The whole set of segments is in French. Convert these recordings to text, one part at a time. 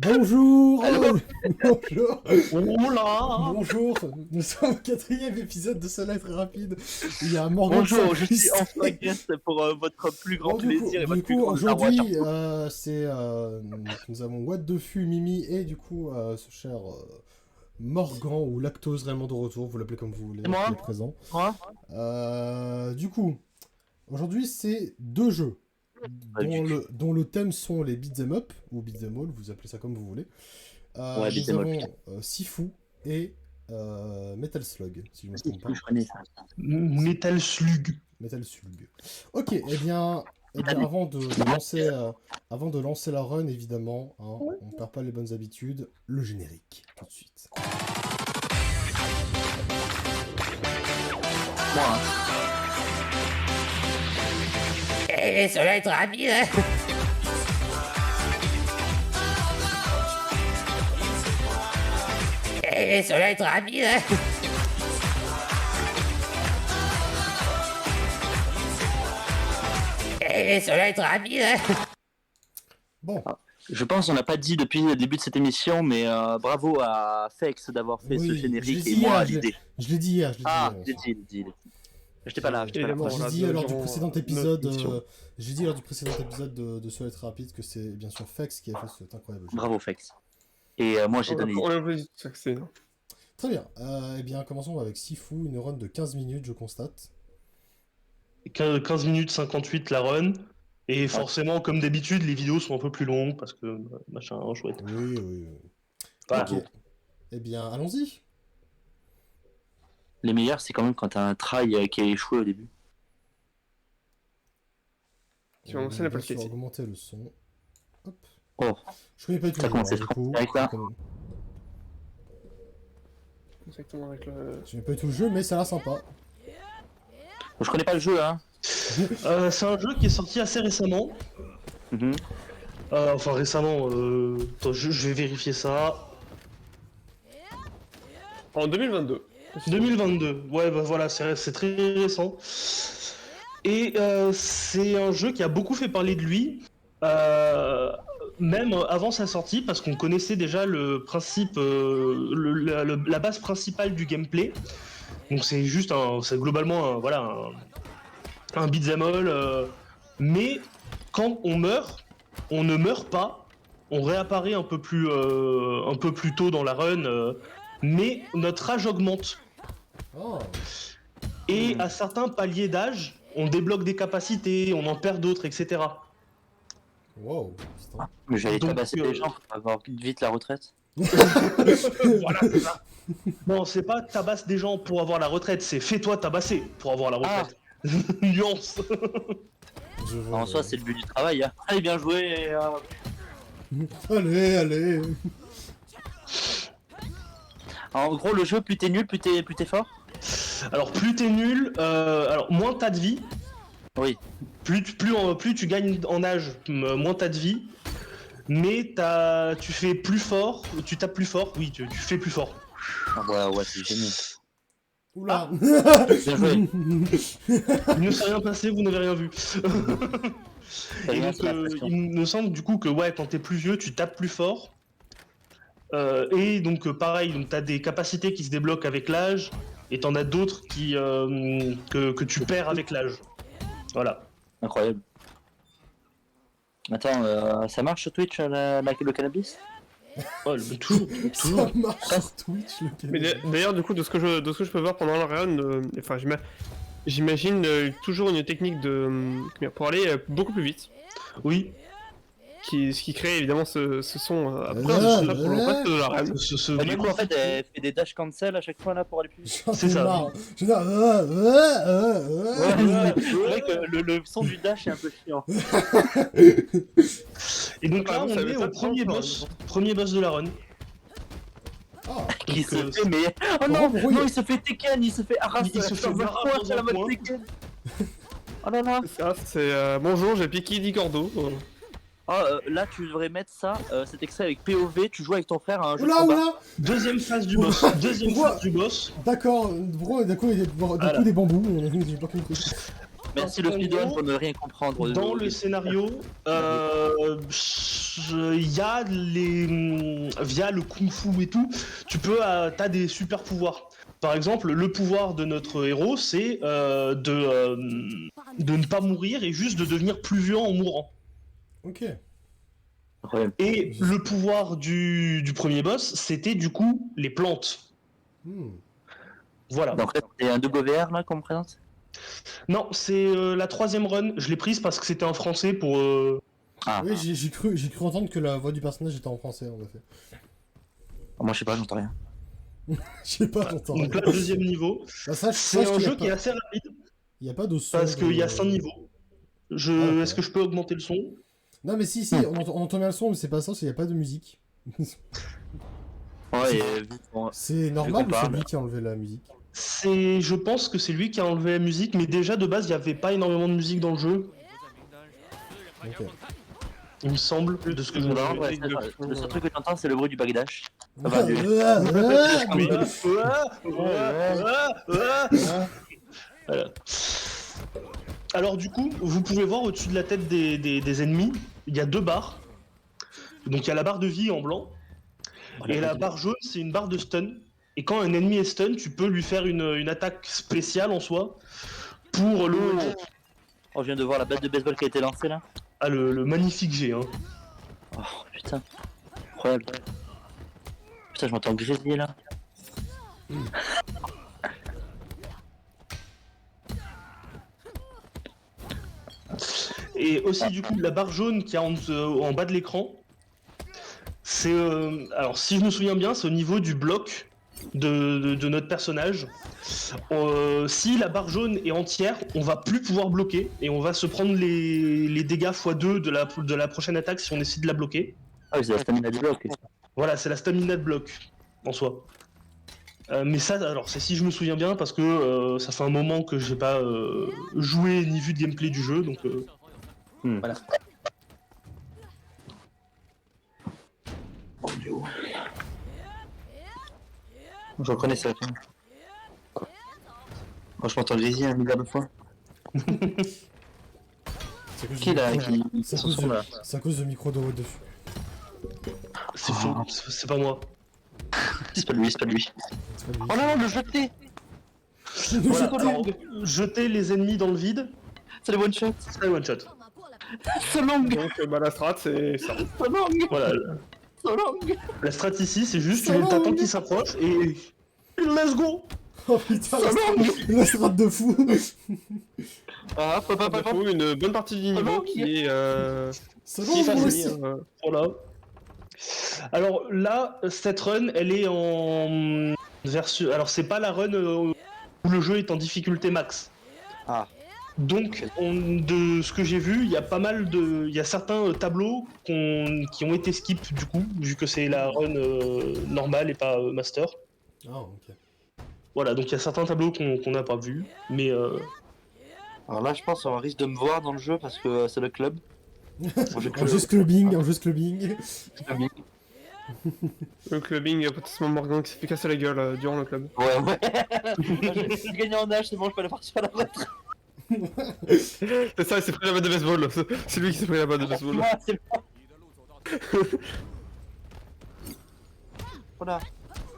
Bonjour. Allô. Bonjour. Oh là. Bonjour. Nous sommes au 4e épisode de ce live très rapide. Il y a Morgan. Bonjour, je suis enfin guest pour votre plus grand plaisir et votre plus grande aujourd'hui, nous avons What the Fu, Mimi et du coup ce cher Morgan ou Lactose réellement de retour, vous l'appelez comme vous voulez, moi qui est présent. Moi Du coup, aujourd'hui c'est deux jeux dont le thème sont les beat'em up ou beat'em all, vous appelez ça comme vous voulez. Ouais, nous avons Sifu et Metal Slug, si je ne me trompe pas. Je connais ça. Metal Slug. Metal Slug. Ok, eh bien avant de lancer la run, évidemment, hein, on ne perd pas les bonnes habitudes, le générique, tout de suite. Moi, hein. Eh, ça va être rapide, hein. Eh, ça va être rapide, hein. Eh, ça va être rapide, hein. Bon. Je pense qu'on n'a pas dit depuis le début de cette émission, mais bravo à Fex d'avoir fait ce générique et moi à l'idée. Je l'ai dit hier. Ah, j'ai dit. J'étais pas là. J'ai dit lors du précédent épisode, de ce être rapide que c'est bien sûr Fex qui a fait cet incroyable jeu. Bravo Fex. Et moi j'ai donné. Très bien. Eh bien, commençons avec Sifu, une run de 15 minutes, je constate. 15 minutes 58 la run. Et forcément, comme d'habitude, les vidéos sont un peu plus longues parce que machin, chouette. Oui. Voilà. Ok. Eh bien, allons-y. Les meilleurs, c'est quand même quand t'as un try qui a échoué au début. Tu vas lancer la plaquette. Augmenter le son. Hop. Oh. Je connais pas tout le jeu, du coup. Exactement avec le... Je connais pas tout le jeu, mais ça a l'air sympa. Je connais pas le jeu, hein. C'est un jeu qui est sorti assez récemment. Enfin récemment, attends, je vais vérifier ça. En 2022. 2022, ouais bah voilà, c'est très récent. Et c'est un jeu qui a beaucoup fait parler de lui, même avant sa sortie, parce qu'on connaissait déjà le principe, la base principale du gameplay. Donc c'est juste c'est globalement un beat'em all, mais quand on meurt, on ne meurt pas, on réapparaît un peu plus tôt dans la run, mais notre âge augmente. Oh. Et à certains paliers d'âge, on débloque des capacités, on en perd d'autres, etc. Wow. Mais j'allais tabasser les gens pour avoir vite la retraite. Voilà, c'est ça. Non, c'est pas tabasse des gens pour avoir la retraite, c'est fais-toi tabasser pour avoir la retraite. Nuance. En soi, c'est le but du travail. Hein. Allez, bien joué. Allez. En gros, le jeu, plus t'es nul, plus t'es fort. Alors, plus t'es nul, moins t'as de vie. Oui. Plus tu gagnes en âge, moins t'as de vie. Mais tu fais plus fort, tu tapes plus fort, oui, tu fais plus fort. Ah ouais, c'est génial. Oula. Bien joué. Il ne s'est rien passé, vous n'avez rien vu. Et donc, il me semble du coup que ouais, quand t'es plus vieux, tu tapes plus fort. Et donc pareil, donc t'as des capacités qui se débloquent avec l'âge, et t'en as d'autres que tu perds avec l'âge. Voilà. Incroyable. Attends, ça marche sur Twitch le cannabis? Oh, toujours. Ça marche sur Twitch le cannabis. Mais d'ailleurs, du coup, de ce que je peux voir pendant la run, enfin, j'imagine toujours une technique pour aller beaucoup plus vite. Oui. Ce qui crée évidemment ce son après pour le reste de la run. Du coup, en fait, elle fait des dash cancel à chaque fois là pour aller plus vite. C'est ça. C'est vrai que le son du dash est un peu chiant. Et donc là, on est au premier boss de la run. Qui se fait, mais. Oh non, il se fait Tekken, il se fait arraser. Il se fait dans la mode Tekken. Oh là là. Ça, c'est bonjour, j'ai piqué Di Gordo. Là, tu devrais mettre ça, cet extrait avec POV, tu joues avec ton frère à un jeu de combat. Oula. Deuxième phase du boss. D'accord, d'un coup des bambous, j'ai pas compris. Merci le speedrun pour ne rien comprendre. Dans le scénario, il y a via le kung-fu et tout, t'as des super pouvoirs. Par exemple, le pouvoir de notre héros, c'est de ne pas mourir et juste de devenir plus violent en mourant. Ok. Incroyable. Et le pouvoir du premier boss, c'était du coup les plantes. Voilà. Donc c'est un WR là qu'on me présente. Non, c'est la 3e run. Je l'ai prise parce que c'était en français pour. Ah. Oui, j'ai cru entendre que la voix du personnage était en français, en effet. Moi je sais pas, j'entends rien. Je sais pas, j'entends. Donc là, 2e niveau. Bah, ça, C'est un qu'il y a jeu qui est pas- assez rapide Il n'y a pas de son. parce qu'il y a 5 niveaux. ok. Est-ce que je peux augmenter le son? Non, mais si, on entend bien le son, mais c'est pas ça, il n'y a pas de musique. Ouais, et vu qu'on- C'est normal ou c'est parle. lui qui a enlevé la musique? Je pense que c'est lui qui a enlevé la musique, mais déjà de base, il n'y avait pas énormément de musique dans le jeu, Ok. il me semble, de ce que je me Non, rappelle. ouais, le seul truc que j'entends c'est le bruit du bagdash. Ah, du- Oui. Voilà. Alors du coup, vous pouvez voir au-dessus de la tête des ennemis, il y a 2 barres. Donc il y a la barre de vie en blanc, et la barre jaune, c'est une barre de stun. Et quand un ennemi est stun, tu peux lui faire une attaque spéciale en soi pour le... Oh, je viens de voir la batte de baseball qui a été lancée là. Ah, le magnifique G, hein. Oh putain, incroyable. Putain, je m'entends grésiller là. Et aussi du coup, la barre jaune qui est en bas de l'écran, c'est... alors si je me souviens bien, c'est au niveau du bloc de notre personnage. Si la barre jaune est entière, on va plus pouvoir bloquer et on va se prendre les dégâts x2 de la prochaine attaque si on essaie de la bloquer. Ah oui, c'est la stamina du bloc. Voilà, c'est la stamina de bloc en soi. Mais ça, alors c'est si je me souviens bien parce que ça fait un moment que j'ai pas joué ni vu de gameplay du jeu, donc voilà. Je reconnais ça. Moi je m'entends grésiller un milliard de fois. C'est à cause Qui du là micro- qui C'est à son cause son, de- là c'est à cause de micro de haut dessus. C'est faux, c'est pas moi. C'est pas lui, c'est pas lui. C'est pas lui. Oh non, le jeté. Voilà, alors, jeter les ennemis dans le vide, C'est le one shot. c'est un one shot. So long. Donc la strat c'est ça. So long. Voilà. So long. La strat ici, c'est juste Ça va, t'attends oui. qu'il s'approche et let's go. Oh putain, la strat de fou. Ah, Il faut une bonne partie du niveau qui est C'est qui est bon, moi facile. aussi. Voilà. Alors là, cette run, elle est en version. Alors c'est pas la run où le jeu est en difficulté max. Ah. Donc, de ce que j'ai vu, il y a pas mal de, il y a certains tableaux qui ont été skip du coup, vu que c'est la run normale et pas master. Ah, ok. Voilà, donc il y a certains tableaux qu'on n'a pas vus, mais Alors là, je pense qu'on risque de me voir dans le jeu parce que c'est le club. En juste clubbing, en juste clubbing. Le clubbing, potentiellement Morgan qui s'est fait casser la gueule durant le club. Ouais, ouais. J'ai gagné en âge, c'est bon, je peux aller partir à la retraite. C'est ça, il s'est pris la batte de baseball. C'est lui qui s'est pris la batte de baseball. Moi, c'est bon. Voilà.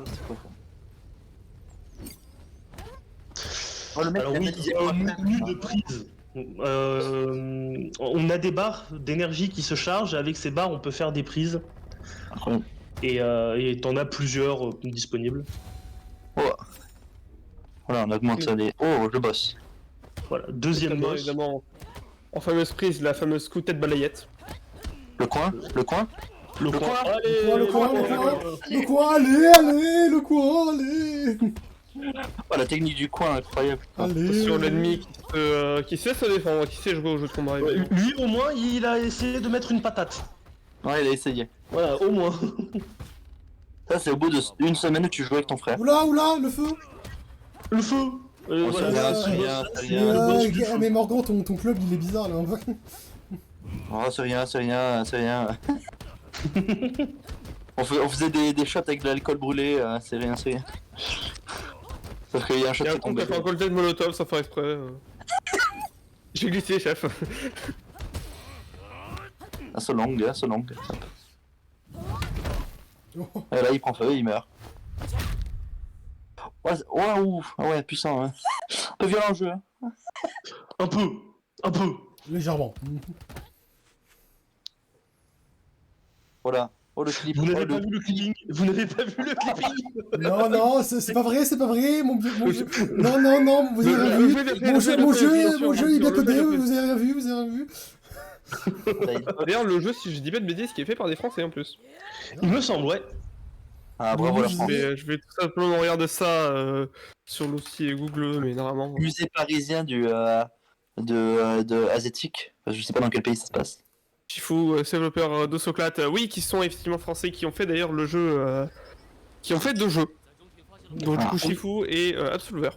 C'est quoi ça? Oh, le mec, alors il a oui, mis il y a un menu de prise. On a des barres d'énergie qui se chargent, avec ces barres on peut faire des prises, Incroyable. et t'en as plusieurs disponibles. Voilà, on augmente les... Oh, je bosse. Voilà, deuxième boss. Évidemment, en fameuse prise, la fameuse coup de tête balayette. Le coin. Le coin. Allez, Le coin, allez, allez, le coin, allez. Oh, la technique du coin, incroyable. Allez. Sur l'ennemi qui sait se défendre, qui sait jouer au jeu de combat. Ouais, lui au moins il a essayé de mettre une patate. Ouais, il a essayé. Voilà, au moins. Ça, c'est au bout d'une semaine où tu joues avec ton frère. Oula, oula, le feu. Le feu. Oh, Voilà, c'est rien, c'est Mais, rien. le boss du feu. mais Morgan, ton club, il est bizarre, là. Oh, c'est rien, c'est rien, c'est rien. on faisait des shots avec de l'alcool brûlé, c'est rien, c'est rien. Sauf qu'il y a un shot Il y a qui un est con qui tombé. a fait un cocktail molotov sans faire exprès. J'ai glissé, chef. Assez longue, assez longue. Oh, Et là, il prend feu, il meurt. Ouais, waouh, ah ouais, puissant, hein. Un peu violent le jeu, hein. Un peu. légèrement. Voilà. Oh, le clip. Vous n'avez Oh, pas vu le clipping. Vous n'avez pas vu le clipping. Non, non, c'est pas vrai, mon jeu. Non, non, non, vous avez rien Le vu. jeu, il a fait- Mon le jeu, jeu, il a mon fait, jeu, bien mon sûr, jeu, il est bien le jeu, codé, il a fait. vous avez rien vu, vous avez rien vu. D'ailleurs, le jeu, si je dis pas de bêtises, qui est fait par des Français en plus. Il me semble, ouais. Ah, bravo la Oui, France. Je vais tout simplement regarder ça sur l'outil Google, mais normalement. Musée parisien de asiatique. Enfin, je sais pas dans quel pays ça se passe. Shifu, développeur de Soclate, oui, qui sont effectivement français, qui ont fait d'ailleurs le jeu. Qui ont fait 2 jeux. Donc, du coup, Shifu et Absolver.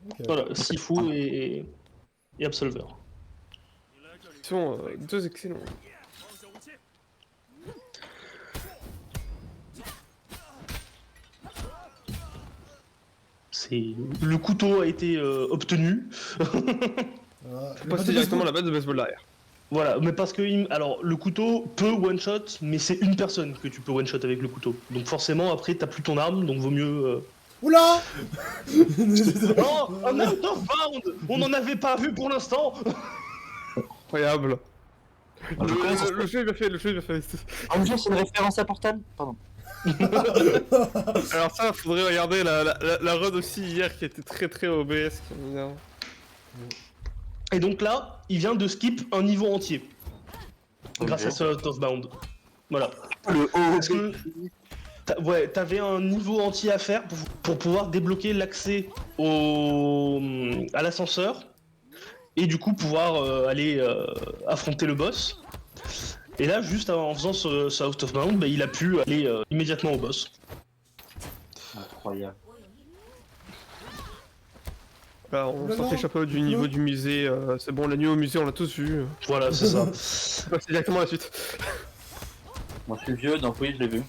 Ok. Voilà, Sifu et Absolver. Ils sont 2 excellents. Le couteau a été obtenu. Voilà. Faut passer directement à la base de baseball derrière. Voilà, mais parce que alors le couteau peut one shot, mais c'est une personne que tu peux one shot avec le couteau. Donc forcément après t'as plus ton arme, donc vaut mieux. Oula. Oh, un out of bound. On n'en avait pas vu pour l'instant. Incroyable. Ah, je connais ça. Le jeu il m'a fait, En même temps, c'est une référence à Portal. Pardon. Alors ça, faudrait regarder la run aussi hier qui était très OBS. Et donc là, il vient de skip un niveau entier. Grâce Ok. à ce out of bound. Voilà. Le haut. Parce que ouais, t'avais un niveau entier à faire pour pouvoir débloquer l'accès à l'ascenseur et du coup pouvoir aller affronter le boss. Et là, juste en faisant ce out of bound, bah, il a pu aller immédiatement au boss. Incroyable. Là, on Oulala, s'en fait chapeau du niveau du musée. C'est bon, la nuit au musée, on l'a tous vu. Voilà, c'est ça. On va passer directement à la suite. Moi, je suis vieux, donc oui, je l'ai vu.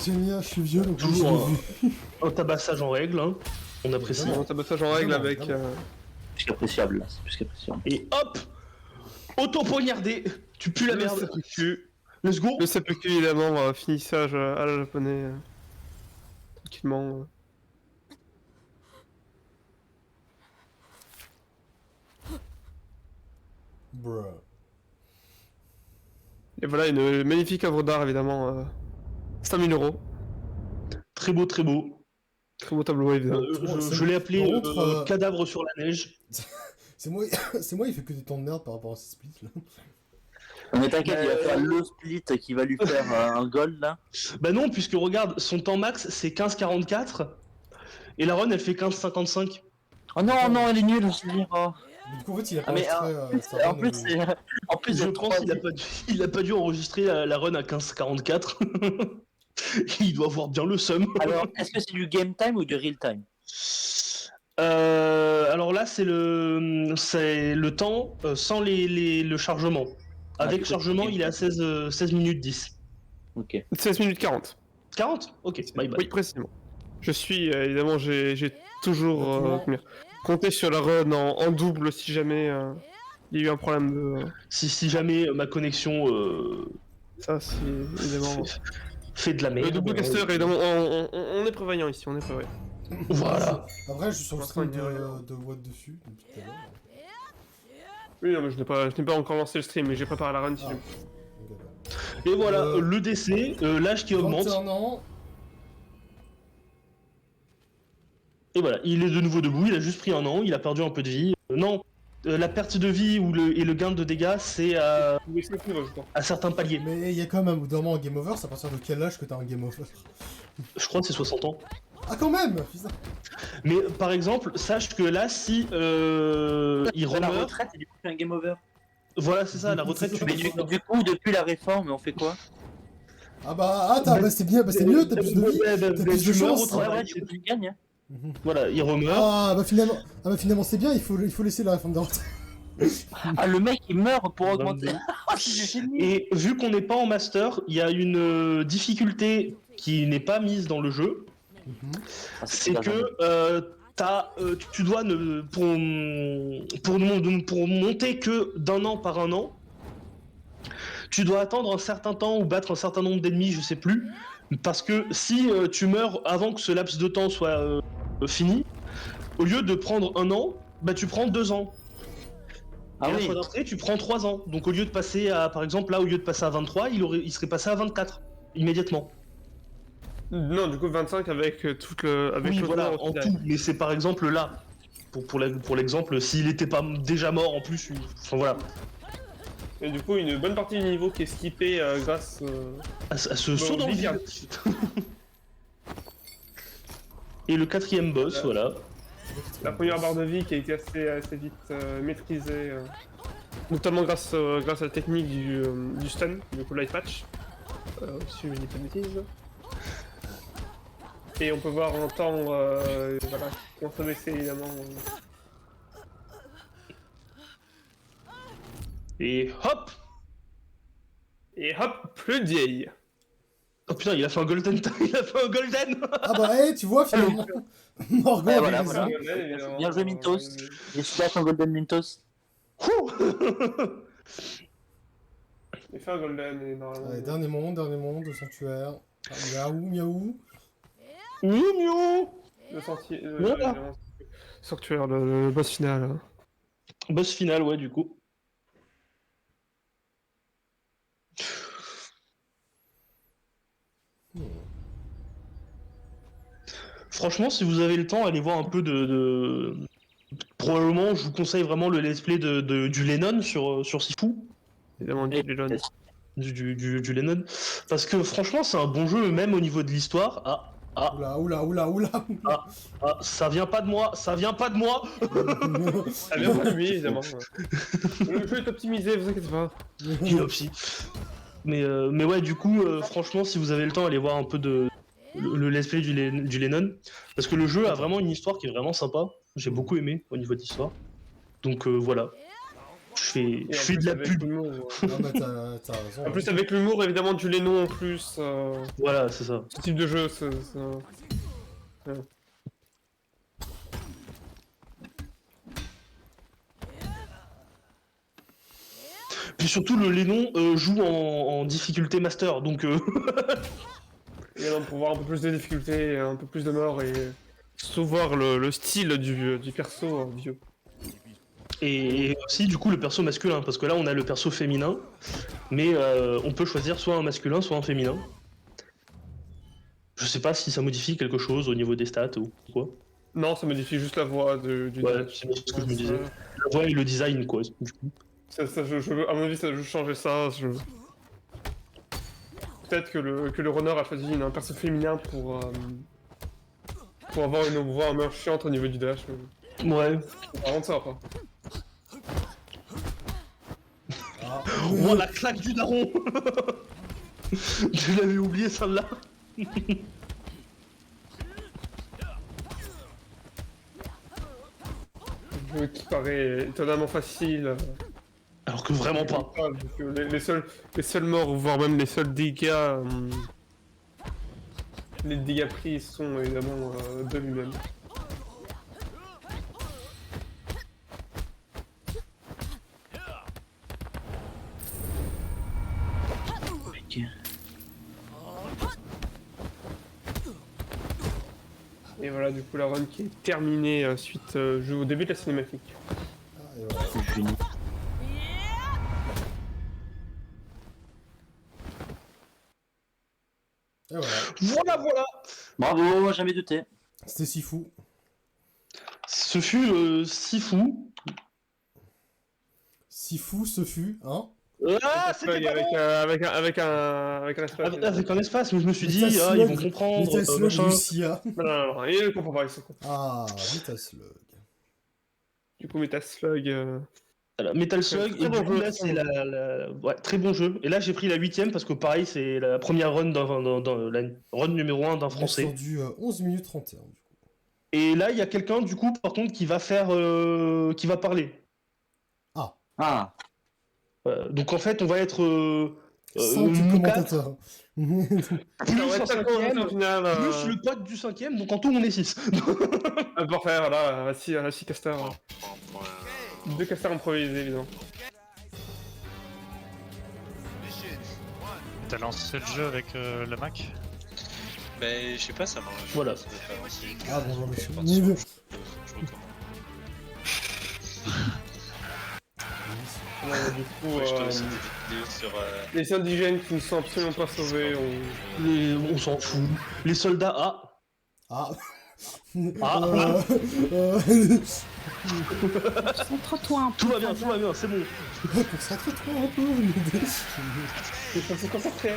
Génial, je suis vieux, donc je l'ai Toujours vu. un tabassage en règle, hein. On apprécie. On tabassage en règle Vraiment, avec. vraiment. Plus qu'appréciable, là. C'est plus qu'appréciable. Et hop, auto-poignardé. Tu pues la Le merde. seppuku. Let's go. Le seppuku, évidemment, finissage à la japonais. Tranquillement. Bruh. Et voilà, une magnifique œuvre d'art, évidemment. 5000 euros. Très beau, très beau. Très beau tableau, évidemment. Je l'ai appelé Par contre, cadavre sur la neige. C'est moi, il fait que des temps de merde par rapport à ces splits là. Mais t'inquiète, il va faire le split qui va lui faire un goal là. Bah non, puisque regarde, son temps max c'est 15,44 et la run elle fait 15,55. Oh non, non, elle est nulle, je veux dire. Oh. Mais du coup, en fait, il a pas Ah, mais enregistré sa en run plus, au- c'est. En plus, Je d'être pense trois- qu'il a pas dû enregistrer la run à 15,44. Il doit avoir bien le seum. Alors, est-ce que c'est du game time ou du real time? Alors là c'est le temps sans le chargement. Avec du coup, chargement c'est- il est à 16 minutes 10. Ok. 16 minutes 40. 40. Ok, my bad. Oui, précisément. Je suis, évidemment, j'ai toujours Effectivement. comment dire, compté sur la run en double si jamais il y a eu un problème de. Si jamais ma connexion Ça, c'est évidemment. fait de la merde. Le double caster, évidemment, on est prévoyant ici, on est prévoyant. Voilà. Après, je suis sur le stream Pour l'instant, de Watt dessus. Depuis tout à l'heure. Oui, non, mais je n'ai pas encore lancé le stream, mais j'ai préparé la run si Ah. jamais. Ok, bah. Et voilà, Euh, le décès, l'âge qui augmente. 21 ans. Et voilà, il est de nouveau debout, il a juste pris un an, il a perdu un peu de vie. Non, la perte de vie et le gain de dégâts, c'est à certains paliers. Mais il y a quand même un bout d'un moment un game over, c'est à partir de quel âge que t'as un game over? Je crois que c'est 60 ans. Ah, quand même putain. Mais par exemple, sache que là, si il La remeurt, retraite, et du coup, c'est un game over. voilà, c'est ça, la retraite, tu Mais peux du coup, depuis la réforme, on fait quoi? Ah bah, c'est bien, bah c'est mieux, t'as plus de vie. Ouais, bah, t'as plus de tu meurs chance. au travail, Ouais, du coup, tu gagnes. Hein. Mhm. Voilà, il remeurt. Ah bah finalement c'est bien, il faut laisser la réforme de retraite. Ah, le mec, il meurt pour augmenter. 22. Ah, c'est génial. Et vu qu'on n'est pas en master, il y a une difficulté qui n'est pas mise dans le jeu. Mhm. Ah, C'est pas que tu dois pour monter que d'un an par un an, tu dois attendre un certain temps ou battre un certain nombre d'ennemis, je sais plus, parce que si tu meurs avant que ce laps de temps soit fini, au lieu de prendre un an, bah tu prends 2 ans. Ah Et la oui. fois d'après, tu prends 3 ans. Donc au lieu de passer à, par exemple, là, au lieu de passer à 23, il serait passé à 24 immédiatement. Non, du coup 25 avec tout le... Avec Oui, le voilà, temps au en final. tout. Mais c'est par exemple là, pour l'exemple, s'il était pas déjà mort en plus, enfin voilà, Et du coup, une bonne partie du niveau qui est skippée grâce... à ce saut dans le Vivian. vide. Et le 4e boss, voilà. La première barre de vie qui a été assez vite maîtrisée, notamment grâce à la technique du stun, du coup light patch, si je ne dis pas de bêtises. Et on peut voir en temps, voilà, commence à baisser évidemment. Et hop. Et hop, plus de vieille. Oh putain, il a fait un golden. Il a fait un golden. Ah bah, tu vois, finalement, Morgan Et avait voilà, raison. voilà. Bien joué, Mintos. Et slash en Golden Mintos. Ouh. Il fait un golden et normalement... Allez, dernier monde, le sanctuaire. Ah, miaou. Mignon. Le sentier... Voilà. Sanctuaire, le boss final. Hein. Boss final, ouais, du coup. Franchement, si vous avez le temps, allez voir un peu Probablement, je vous conseille vraiment le let's play du Lennon sur Sifu. Évidemment, du Lelon. Du Lennon. Parce que franchement, c'est un bon jeu, même au niveau de l'histoire. Oula. Ça vient pas de moi, ça vient pas de moi. Ça vient pas de lui, évidemment. Le jeu est optimisé, vous inquiétez pas. Inopsie. Mais ouais, du coup, franchement, si vous avez le temps, allez voir un peu le let's play du Lennon. Parce que le jeu a vraiment une histoire qui est vraiment sympa. J'ai beaucoup aimé au niveau de l'histoire. Donc voilà. Je fais de la pub. Non, mais t'as raison. En plus, avec l'humour, évidemment, du Lennon en plus. Voilà, c'est ça. Ce type de jeu, Puis surtout, le Lennon joue en difficulté master. Donc Et là, pour voir un peu plus de difficultés, un peu plus de mort et surtout voir le style du perso vieux. Et aussi, du coup, le perso masculin. Parce que là, on a le perso féminin. Mais on peut choisir soit un masculin, soit un féminin. Je sais pas si ça modifie quelque chose au niveau des stats ou quoi. Non, ça modifie juste la voix du Ouais, c'est bien ce que je me disais. La voix et le design, quoi, du coup. À mon avis, ça, je veux changer ça. Peut-être que le runner a choisi un perso féminin pour avoir une voix un peu chiante au niveau du dash. Ouais. On va rendre ça après. Oh, la claque du daron. Je l'avais oublié, celle-là. Un jeu qui paraît étonnamment facile. Alors que vraiment pas. Les seuls morts, voire même les seuls dégâts, les dégâts pris sont évidemment de lui-même. Ok. Et voilà, du coup, la run qui est terminée suite au début de la cinématique. Et voilà. C'est fini. Et voilà. Voilà. Bravo, jamais douté. C'était si fou. Ce fut si fou. Si fou ce fut, hein. Ah, c'était pas bon. Avec un espace. Avec un espace, mais je me suis dit, Metal ah, ils vont Slug, comprendre. Metal Slug machin. Lucia. Non, il ne comprend pas, il se comprend. Ah, Metal Slug. Du coup, Metal Slug. Voilà, Metal Slug, Très et bon du coup jeu, là très c'est ouais, très bon jeu. Et là j'ai pris la 8ème parce que pareil c'est la première run dans la run numéro 1 d'un On est sur français. du 11 minutes 31 du coup. Et là il y a quelqu'un du coup par contre qui va faire qui va parler. Ah, Donc en fait on va être 5 mon commentateurs. Ça va être un commentateur final. Plus le pote du 5ème, donc en tout on est 6. Pour faire, voilà, 6 casters. 2 casters improvisés, évidemment. T'as lancé le jeu avec le Mac? Ben, je sais pas, ça marche. Voilà. Ça doit faire aussi. Ah bonjour monsieur. Je recommande. Du coup, Ouais, je te laisse des vidéos sur. les indigènes qui ne sont absolument pas sauvés, On s'en fout. Les soldats, Ah. Ah. Concentre-toi un peu. tout va bien, c'est bon. Concentre-toi un peu. ils sont se concentrer.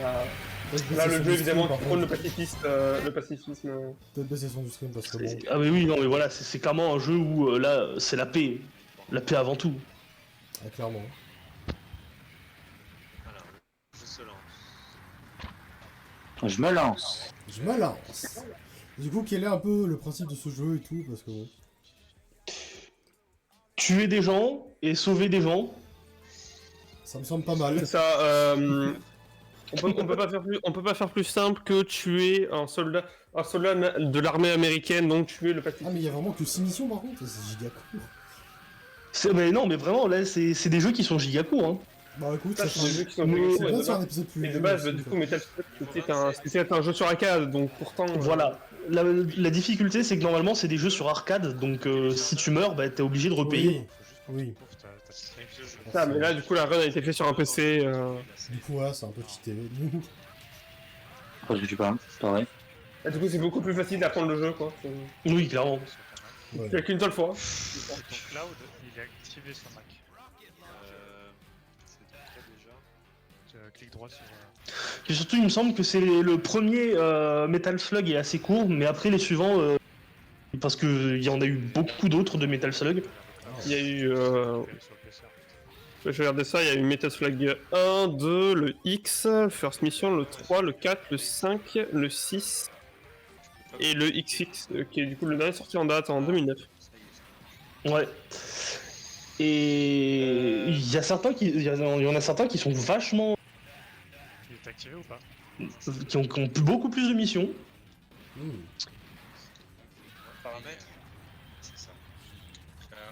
Là, Baisse le son jeu, du évidemment, stream, qui par prône le contre. pacifisme. Peut-être baisser son du stream parce que bon. Ah mais oui, non mais voilà, c'est clairement un jeu où là, c'est la paix. La paix avant tout. Ah, clairement. Voilà, je se lance. Je me lance. Je me lance. Du coup, quel est un peu le principe de ce jeu et tout? Parce que bon. Tuer des gens et sauver des gens. Ça me semble pas mal. C'est ça, on peut pas faire plus simple que tuer un soldat de l'armée américaine, donc tuer le Ah, pacifisme. mais il y a vraiment que 6 missions par contre, c'est giga court. Mais non, mais vraiment, là, c'est des jeux qui sont giga courts. Hein. Bah écoute, Ça, ça c'est des jeux fait qui sont Mais- c'est bien de faire un épisode plus Mais de léger base, aussi, du quoi. coup, Metal Slug, c'était un jeu sur arcade, donc pourtant... Voilà. La difficulté, c'est que normalement, c'est des jeux sur arcade, donc si tu meurs, bah, t'es obligé de repayer. Oui. T'as stream ce jeu. Ça, mais là, du coup, la run a été faite sur un PC. Du coup, voilà, c'est un peu cheaté. Après, je suis pas. Pareil. Et du coup, c'est beaucoup plus facile d'apprendre le jeu, quoi. Oui, clairement. Ouais. C'est qu'une seule fois. Ton cloud, il est activé sur Mac. C'est quoi déjà? Clic droit sur. Et surtout, il me semble que c'est le premier Metal Slug est assez court, mais après les suivants, parce qu'il y en a eu beaucoup d'autres de Metal Slug. Il y a eu... Sur le PC. Je vais regarder ça, il y a eu Metal Slug 1, 2, le X, First Mission, le 3, le 4, le 5, le 6 et le XX, qui est du coup le dernier sorti en date en 2009. Ouais. Et il y a certains il y en a certains qui sont vachement, Il est activé ou pas? qui ont beaucoup plus de missions. Paramètres? C'est ça.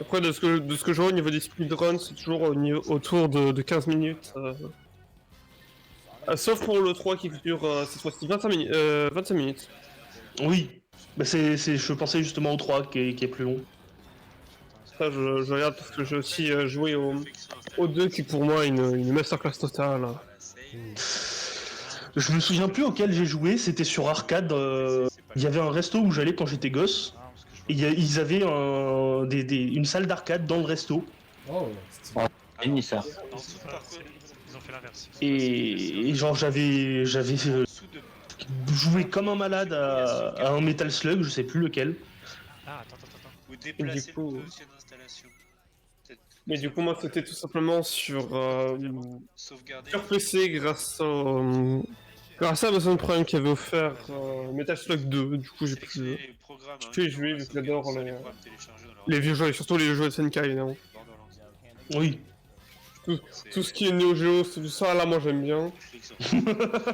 Après, de ce que je vois au niveau des speedruns, c'est toujours autour de 15 minutes. Sauf pour le 3 qui dure cette fois-ci 25 minutes. Oui. Bah je pensais justement au 3 qui est plus long. Ça, je regarde parce que j'ai aussi joué au 2 qui pour moi est une masterclass totale. Voilà, save. Je me souviens plus auquel j'ai joué, c'était sur arcade. Il y avait un resto où j'allais quand j'étais gosse. Ah, parce que je Et ils avaient une salle d'arcade dans le resto. Oh, stylé. Fini ça. En dessous de parcours, Ils ont fait l'inverse. Et genre j'avais dessous de. joué comme un malade à un Metal Slug, je sais plus lequel. Ah, attends. Ou déplacer Du coup, le dossier d'installation. Peut-être Mais du coup, moi, c'était tout simplement sur sauvegarder. PC grâce à Amazon Prime qui avait offert Metal Slug 2. Du coup, j'ai pu Sélectionner les programmes, j'ai pu y jouer, vu que j'adore sauvegarder les- programmes téléchargés dans leur les vieux jeux, et surtout les jeux de SNK, évidemment. Borderlands. Oui. Tout ce qui est Neo Geo, tout ça, là, moi, j'aime bien. Clique sur Borderlands 2.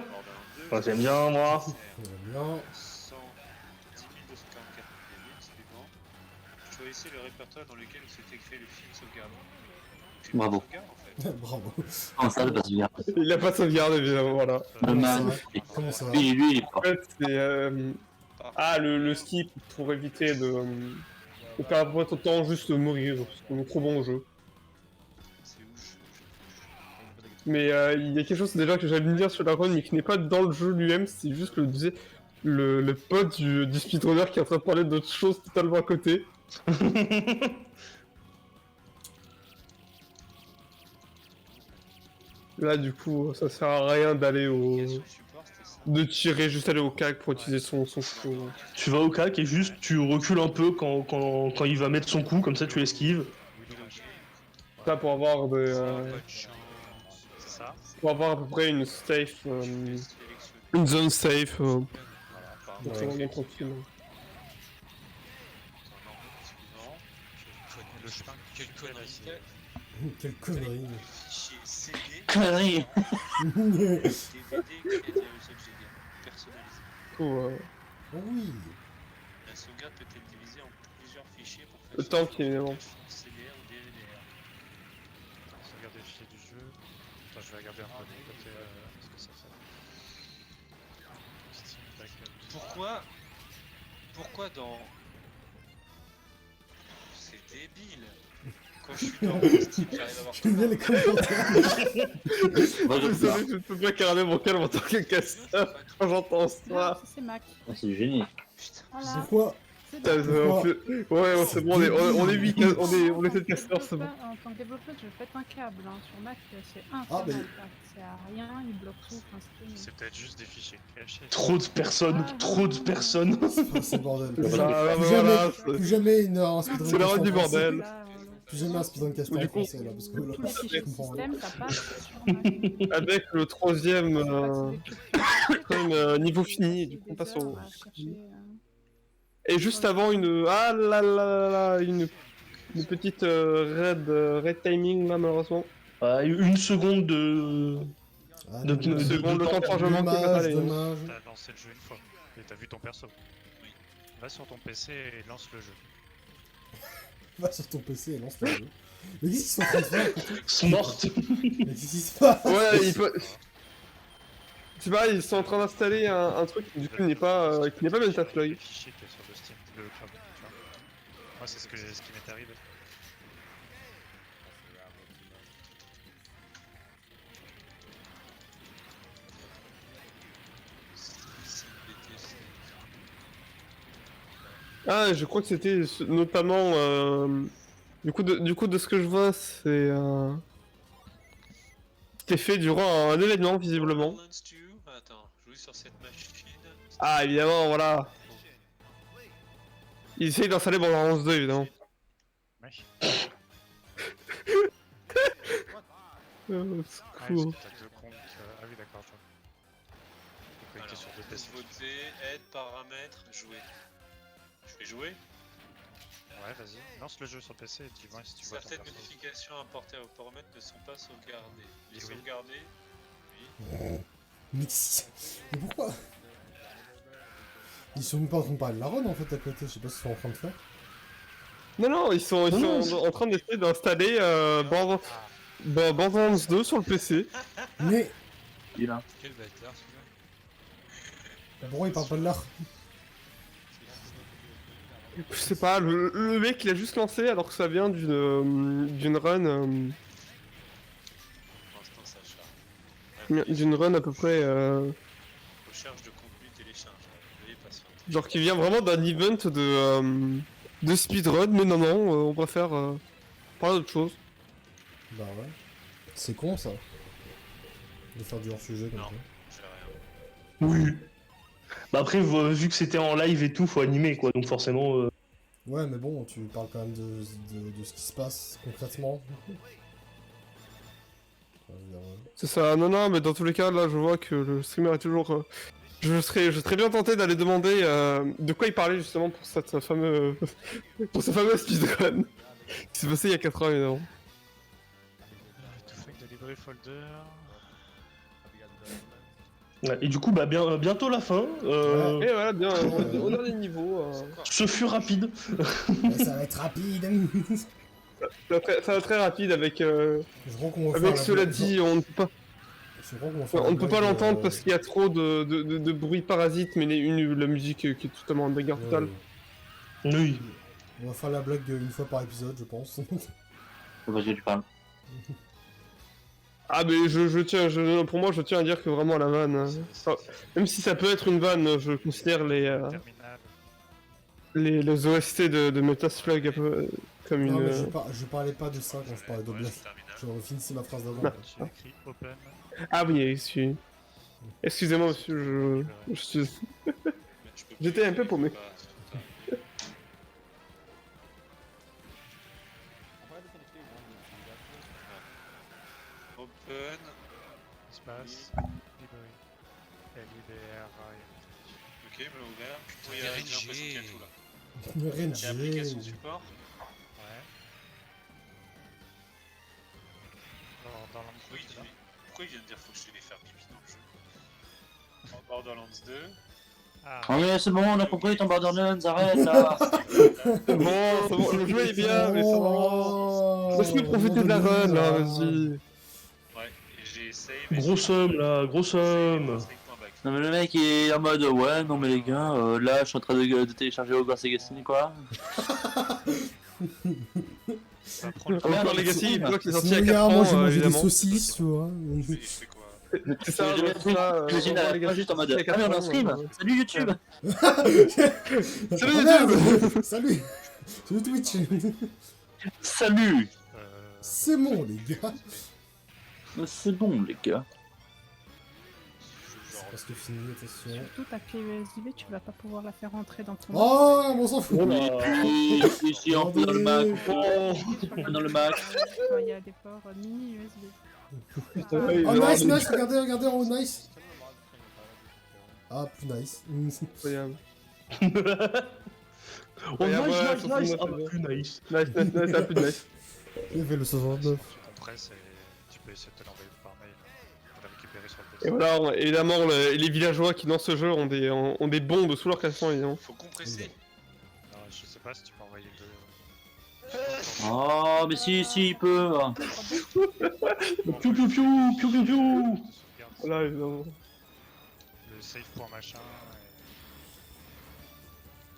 Enfin, j'aime bien moi. J'aime bien. 110 244 suivant. Choisissez le répertoire dans lequel vous souhaitez créer le film sauvegardé. Film Bravo. sauvegarde, en fait. Bravo. En ça, passe bien. Il a pas de sauvegarde, évidemment, voilà. Magnifique. Comment ça va? Lui, il est En fort. fait, c'est... le skip pour éviter de perdre autant juste mourir, parce que c'est trop bon au jeu. C'est où Mais il y a quelque chose déjà que j'allais dire sur la run, mais qui n'est pas dans le jeu lui-même, c'est juste le pote du speedrunner qui est en train de parler d'autre chose totalement à côté. Là, du coup, ça sert à rien d'aller au... de tirer, juste aller au CAC pour utiliser son coup. Tu vas au cac et juste tu recules un peu quand il va mettre son coup, comme ça tu esquives. Ça pour avoir des... C'est ça. pour avoir à peu près une safe... une zone safe, pour que ça revienne tranquillement. Le chemin. Quelle connerie. Quelle connerie. Fichier CD, Connerie. DVD, crédit à usage personnalisé. Cool, Oui. La sauvegarde peut être divisée en plusieurs fichiers pour faire Le temps qui évidemment. CDR ou DVDR. Sauvegarder les fichiers du jeu. Attends, je vais regarder un peu de mon côté ce que ça fait. Steam Backup. Pourquoi dans... C'est débile. Quand je suis dans Steam, j'arrive à avoir J'aime bien les commentaires. Moi, je Vous sais pas. savez, je ne peux pas carrer mon calme en tant que casseur quand j'entends Ah, ça. ça, c'est Mac. Oh, c'est du génie. Voilà. Pourquoi C'est Putain, bon. on fait- Ouais, c'est bon, on est 8, on est 7 casteurs, c'est bon. En tant que développeur, je pète un câble. Hein. Sur Mac, c'est Ah, infernal. mais- Ça sert à rien, il bloque tout. Enfin, C'est peut-être juste des fichiers cachés. Trop de personnes, trop de personnes. C'est le bordel. Plus Ah, jamais, bah, plus voilà, jamais, c'est- plus jamais un speedrun C'est la cast rue en du français. bordel. Plus jamais un speedrun cast Du en coup- français là, parce que là, Tous les fichiers je comprends rien. système, ça passe sur Mac. Avec le troisième C'est pas que c'est des trucs niveau fini, et du des coup on passe heures au... à chercher, Et juste avant une... Ah là là là, une petite red timing là malheureusement. Une seconde de... Ah, De- dommage. de- Seconde, le temps de chargement qui va pas Dommage, aller. dommage. T'as lancé le jeu une fois. Et t'as vu ton perso. Oui. Va sur ton PC et lance le jeu. Va sur ton PC et lance le jeu. Mais qu'est-ce qu'ils sont en train de faire putain Smart. Mais qu'est-ce qui se passe Ouais, il peut... Tu vois, ils sont en train d'installer un truc qui du coup n'est pas Metafloy. Le fichier qui est sur le Steam, le cloud, tu vois. Moi, c'est ce qui m'est arrivé. Ah, je crois que c'était notamment... Du coup, de ce que je vois, c'est... C'était fait durant un événement, visiblement. Borderlands 2, attends, jouer sur cette machine. Ah, évidemment, voilà. Ils essayent d'installer Borderlands 2, évidemment. Ouais. C'est Ouais, cool. parce que t'as deux comptes. Ah oui, d'accord, je vois. Faut connecter Alors, sur deux PC. nouveauté, aide, paramètres, jouer. Je vais jouer. Ouais, vas-y, lance le jeu sur PC et dis-moi si tu vois ton Certaines perso. modifications apportées au paramètres ne sont pas sauvegardées. Les Oui. sauvegarder, oui. Mais si- mais pourquoi Ils sont même pas en train de parler de la run en fait à côté, je sais pas ce qu'ils sont en train de faire. Non, non, ils sont en train d'essayer d'installer Borderlands 2 sur le PC. Mais Il a. Quel bâtard celui-là. pourquoi ils parlent pas de l'art Je sais pas, le mec il a juste lancé alors que ça vient d'une run... Pour l'instant, ça charge. d'une run à peu près... Recherche de contenu télécharge. Veuillez patienter. Genre qui vient vraiment d'un event de speedrun, mais non, non, on préfère parler d'autre chose. Bah ouais. C'est con ça. De faire du hors-sujet comme Non. ça. J'ai rien. Oui. Bah après, vu que c'était en live et tout, faut animer quoi, donc forcément... Ouais mais bon, tu parles quand même de ce qui se passe concrètement. Ouais, je veux dire, ouais. C'est ça, non, non, mais dans tous les cas, là je vois que le streamer est toujours... je serais bien tenté d'aller demander de quoi il parlait justement pour cette fameuse... pour ce fameux speedrun qui s'est passé il y a 4 ans évidemment. Tout fait de library folder. Ouais, et du coup, bah bientôt la fin. Et voilà, bien, au dernier niveau. Ce fut rapide. Ouais, ça va être rapide. Ça va très rapide avec... Je crois qu'on va faire avec la cela blague- dit, on ne peut pas... je crois qu'on va faire On la ne peut blague, pas l'entendre parce qu'il y a trop de bruit parasite, mais la musique qui est totalement en bagarre totale. Oui. On va faire la blague une fois par épisode, je pense. Vas-y, tu parles. Ah mais pour moi je tiens à dire que vraiment la vanne, même si ça peut être une vanne, je considère Terminal. les OST de Metaslug un peu comme Non, une... mais je parlais pas de ça quand je parlais de Ouais, blague. c'est terminal. Je finissais ma phrase d'avant. Non. quoi. J'ai écrit open. Ah oui, excusez-moi monsieur, je suis... Mais je peux plus J'étais un peu y paumé. aller, bah, c'est tout ça. Open. Espace. Library. L-I-B-R-A. Ok, me l'a ouvert. Oui, j'ai l'impression qu'il y a tout là. Rien de J'ai application gêne. support. Ouais. Alors, Borderlands Oui, 2, c'est ça pourquoi il vient de dire faut que je les faire pipi dans le jeu? En Borderlands 2. Ah, Oh mais c'est bon, on a compris ton Borderlands, arrête là. C'est bon, le jeu est bien, mais ça va. Oh, Laisse-nous profiter de la run, là, ah. vas-y. Ouais, et j'ai save. Gros somme là, gros somme. Non mais le mec il est en mode ouais non mais les gars là je suis en train de télécharger Hogwarts Legacy quoi. ça prend le Merde, Hogwarts Legacy, Maxime. toi qui est sorti il y a Sinon, 4 moi j'ai ans, mangé des évidemment. saucisses, tu vois. Je fais quoi? C'est ça, J'imagine c'est ça, j'imagine à la fin juste en mode ah mais on est en stream. Salut YouTube. Salut Ah, merde. YouTube. Salut. Salut Twitch. Salut. C'est bon les gars. C'est bon les gars. C'est presque fini, attention. Surtout ta clé USB, tu vas pas pouvoir la faire rentrer dans ton. Oh, on s'en fout. Ici on peut dans le Mac. Dans le Mac. Il y a des ports mini USB. Oh nice, nice, regardez, regardez en haut, nice. Ah, plus nice. Incroyable. Oh, Ouais, nice, ouais, nice, nice. Ah, ouais. plus nice. Nice, nice, nice, ça plus nice. Il fait le 69. Tu compresses et tu peux essayer de te l'envoyer par mail pour la récupérer sur le Et PC. voilà, évidemment, les villageois qui dans ce jeu ont des bombes sous leur caleçon, évidemment. Faut compresser. Non, je sais pas si tu peux envoyer le. Oh mais si il peut. Piou piou piou, piou piou piou. Voilà, évidemment. Le save point machin.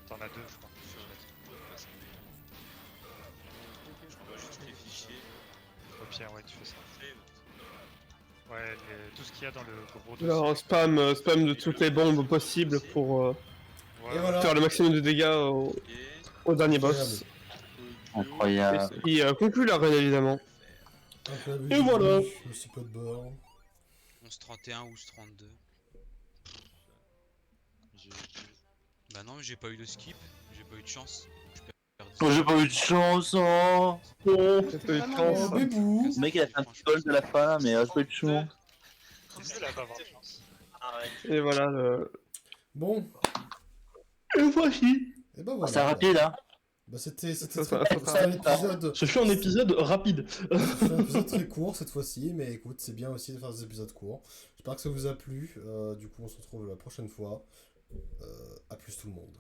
T'en as deux, je crois. Je renvoie juste les fichiers. Au pire, ouais, tu fais ça. Ouais, tout ce qu'il y a dans le gros dossier. Alors, spam de toutes les bombes possibles pour Et voilà. faire le maximum de dégâts au dernier boss. Incroyable. Et qui conclut la run, évidemment. Et voilà. Je suis pas de bord. 11-31, 11-32. Bah non, mais j'ai pas eu de skip, j'ai pas eu de chance. Oh, j'ai pas eu de chance oh. J'ai pas eu de chance. Oh, bébou. Le mec il a fait un petit gold de la fin mais j'ai pas eu de chance. C'est là, pas avoir de chance. Et voilà le. Bon, Et voici. et bah voilà. C'est rapide hein. Bah c'était Ça, très ça, court. ça, C'était un épisode. Ce fut un épisode rapide. C'est un épisode très court cette fois-ci, mais écoute, c'est bien aussi de faire des épisodes courts. J'espère que ça vous a plu. Du coup, on se retrouve la prochaine fois. À plus tout le monde.